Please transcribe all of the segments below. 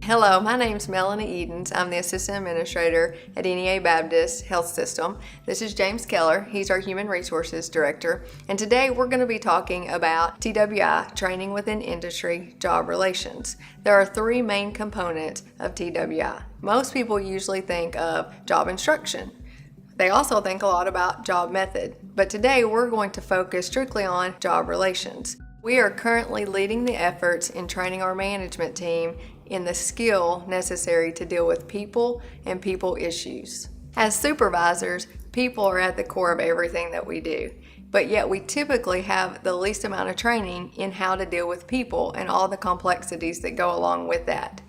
Hello, my name's Melanie Edens. I'm the Assistant Administrator at NEA Baptist Health System. This is James Keller. He's our Human Resources Director. And today we're going to be talking about TWI, Training Within Industry Job Relations. There are three main components of TWI. Most people usually think of job instruction. They also think a lot about job method. But today we're going to focus strictly on job relations. We are currently leading the efforts in training our management team in the skill necessary to deal with people and people issues. As supervisors, people are at the core of everything that we do, but yet we typically have the least amount of training in how to deal with people and all the complexities that go along with that.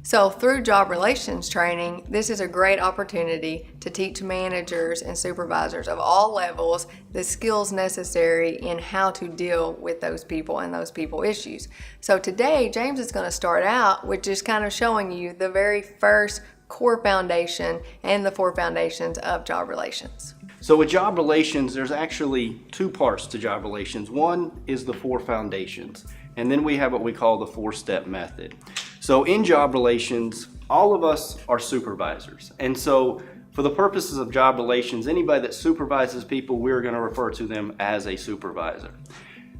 So through job relations training, this is a great opportunity to teach managers and supervisors of all levels the skills necessary in how to deal with those people and those people issues. So today, James is going to start out with just kind of showing you the very first core foundation and the four foundations of job relations. So with job relations, there's actually two parts to job relations. One is the four foundations, and then we have what we call the four-step method. So in job relations, all of us are supervisors. And so for the purposes of job relations, anybody that supervises people, we're going to refer to them as a supervisor.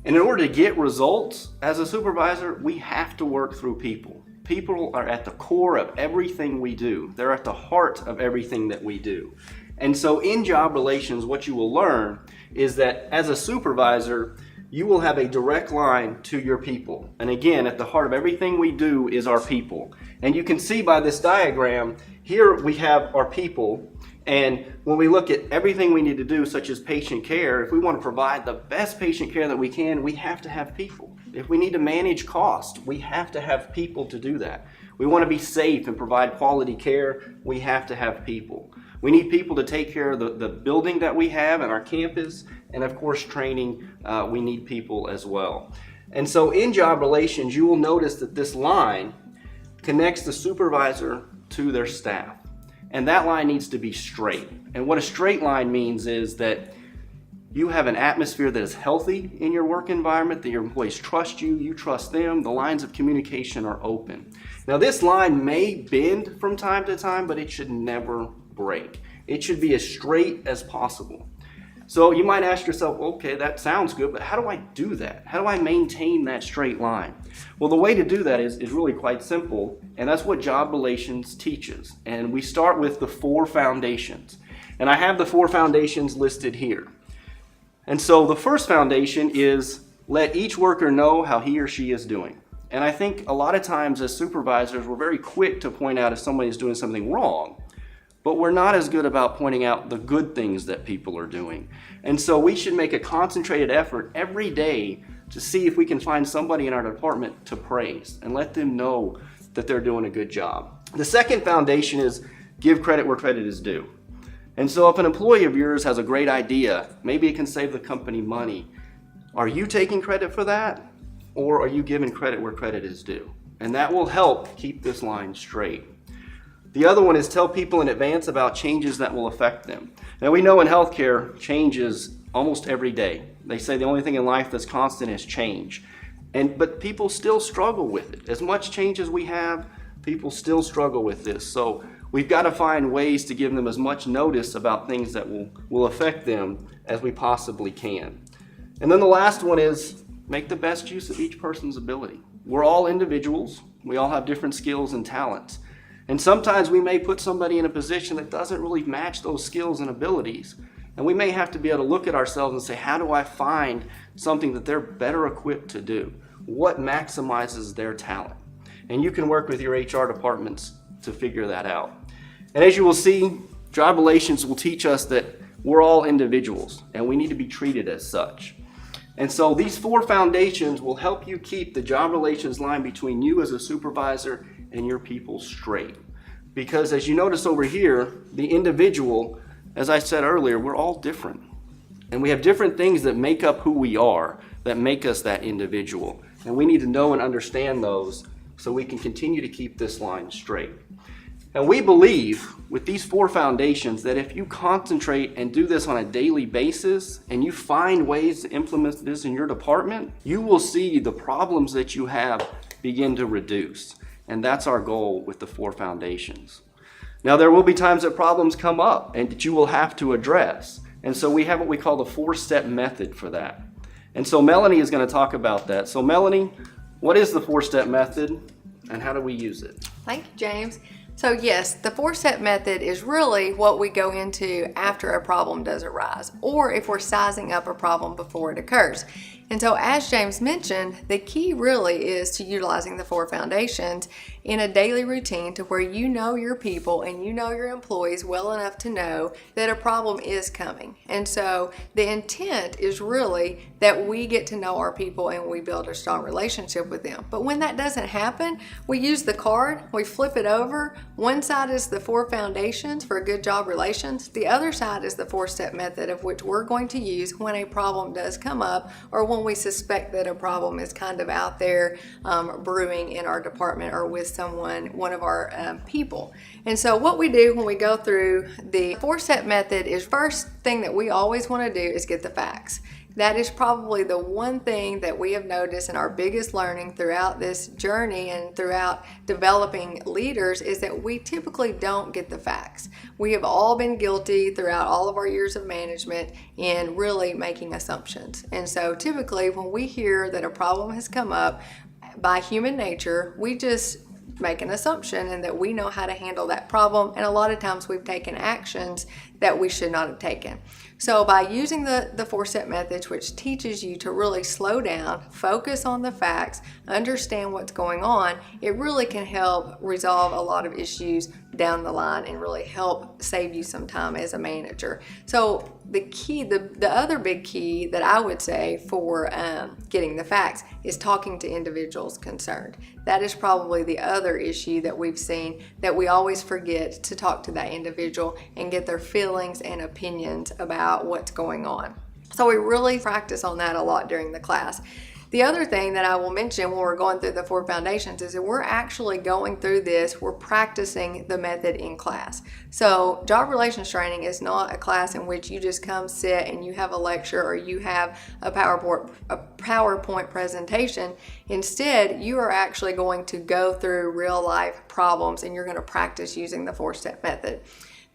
And in order to get results as a supervisor, we have to work through people. People are at the core of everything we do. They're at the heart of everything that we do. And so in job relations, what you will learn is that as a supervisor, you will have a direct line to your people. And again, at the heart of everything we do is our people. And you can see by this diagram, here we have our people. And when we look at everything we need to do, such as patient care, if we want to provide the best patient care that we can, we have to have people. If we need to manage cost, we have to have people to do that. We want to be safe and provide quality care, we have to have people. We need people to take care of the building that we have and our campus, and of course training, we need people as well. And so in job relations, you will notice that this line connects the supervisor to their staff. And that line needs to be straight. And what a straight line means is that you have an atmosphere that is healthy in your work environment, that your employees trust you, you trust them, the lines of communication are open. Now this line may bend from time to time, but it should never break. It should be as straight as possible. So you might ask yourself, okay, that sounds good, but how do I do that? How do I maintain that straight line? Well, the way to do that is really quite simple, and that's what job relations teaches. And we start with the four foundations. And I have the four foundations listed here. And so the first foundation is let each worker know how he or she is doing. And I think a lot of times as supervisors, we're very quick to point out if somebody is doing something wrong, but we're not as good about pointing out the good things that people are doing. And so we should make a concentrated effort every day to see if we can find somebody in our department to praise and let them know that they're doing a good job. The second foundation is give credit where credit is due. And so if an employee of yours has a great idea, maybe it can save the company money, are you taking credit for that? Or are you giving credit where credit is due? And that will help keep this line straight. The other one is tell people in advance about changes that will affect them. Now we know in healthcare, change is almost every day. They say the only thing in life that's constant is change. But people still struggle with it. As much change as we have, people still struggle with this. So we've got to find ways to give them as much notice about things that will affect them as we possibly can. And then the last one is make the best use of each person's ability. We're all individuals. We all have different skills and talents. And sometimes we may put somebody in a position that doesn't really match those skills and abilities. And we may have to be able to look at ourselves and say, how do I find something that they're better equipped to do? What maximizes their talent? And you can work with your HR departments to figure that out. And as you will see, job relations will teach us that we're all individuals and we need to be treated as such. And so these four foundations will help you keep the job relations line between you as a supervisor and your people straight. Because as you notice over here, the individual, as I said earlier, we're all different. And we have different things that make up who we are, that make us that individual. And we need to know and understand those so we can continue to keep this line straight. And we believe with these four foundations that if you concentrate and do this on a daily basis and you find ways to implement this in your department, you will see the problems that you have begin to reduce. And that's our goal with the 4 foundations. Now, there will be times that problems come up and that you will have to address. And so we have what we call the 4-step method for that. And so Melanie is going to talk about that. So Melanie, what is the 4-step method and how do we use it? Thank you, James. So yes, the 4-step method is really what we go into after a problem does arise, or if we're sizing up a problem before it occurs. And so as James mentioned, the key really is to utilizing the 4 foundations in a daily routine to where you know your people and you know your employees well enough to know that a problem is coming. And so the intent is really that we get to know our people and we build a strong relationship with them. But when that doesn't happen, we use the card, we flip it over. One side is the 4 foundations for good job relations. The other side is the 4-step method, of which we're going to use when a problem does come up or when we suspect that a problem is kind of out there brewing in our department or with one of our people. And so what we do when we go through the 4-step method is, first thing that we always want to do is get the facts. That is probably the one thing that we have noticed in our biggest learning throughout this journey and throughout developing leaders is that we typically don't get the facts. We have all been guilty throughout all of our years of management in really making assumptions. And so typically when we hear that a problem has come up, by human nature, we just make an assumption and that we know how to handle that problem, and a lot of times we've taken actions that we should not have taken. So by using the 4-step methods, which teaches you to really slow down, focus on the facts, understand what's going on, it really can help resolve a lot of issues down the line and really help save you some time as a manager. So the key, the other big key that I would say for getting the facts is talking to individuals concerned. That is probably the other issue that we've seen, that we always forget to talk to that individual and get their feelings and opinions about what's going on. So we really practice on that a lot during the class. The other thing that I will mention when we're going through the 4 foundations is that we're actually going through this, we're practicing the method in class. So job relations training is not a class in which you just come sit and you have a lecture or you have a PowerPoint presentation. Instead, you are actually going to go through real life problems and you're going to practice using the 4-step method.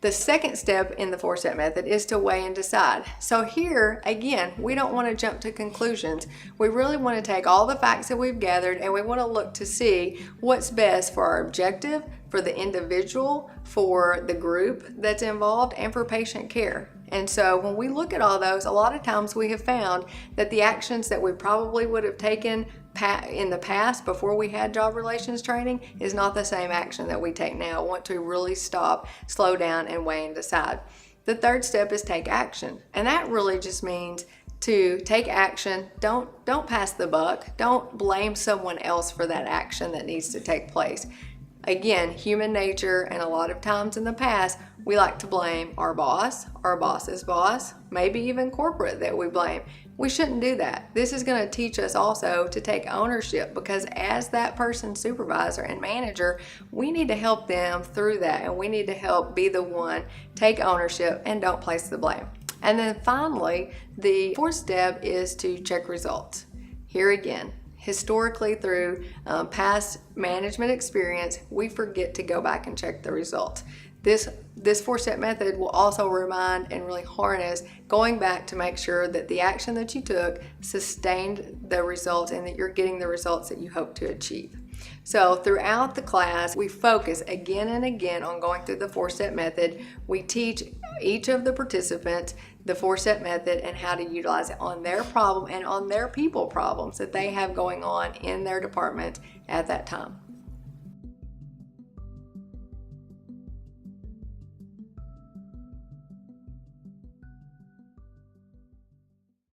The second step in the 4-step method is to weigh and decide. So here, again, we don't want to jump to conclusions. We really want to take all the facts that we've gathered and we want to look to see what's best for our objective, for the individual, for the group that's involved, and for patient care. And so when we look at all those, a lot of times we have found that the actions that we probably would have taken in the past before we had job relations training is not the same action that we take now. I want to really stop, slow down, and weigh and decide. The third step is take action. And that really just means to take action. Don't pass the buck. Don't blame someone else for that action that needs to take place. Again, human nature, and a lot of times in the past, we like to blame our boss, our boss's boss, maybe even corporate that we blame. We shouldn't do that. This is going to teach us also to take ownership, because as that person's supervisor and manager, we need to help them through that, and we need to help be the one, take ownership, and don't place the blame. And then finally, the 4th step is to check results. Here again, historically through past management experience, we forget to go back and check the results. This 4-step method will also remind and really harness going back to make sure that the action that you took sustained the results and that you're getting the results that you hope to achieve. So throughout the class, we focus again and again on going through the 4-step method. We teach each of the participants the 4-step method and how to utilize it on their problem and on their people problems that they have going on in their department at that time.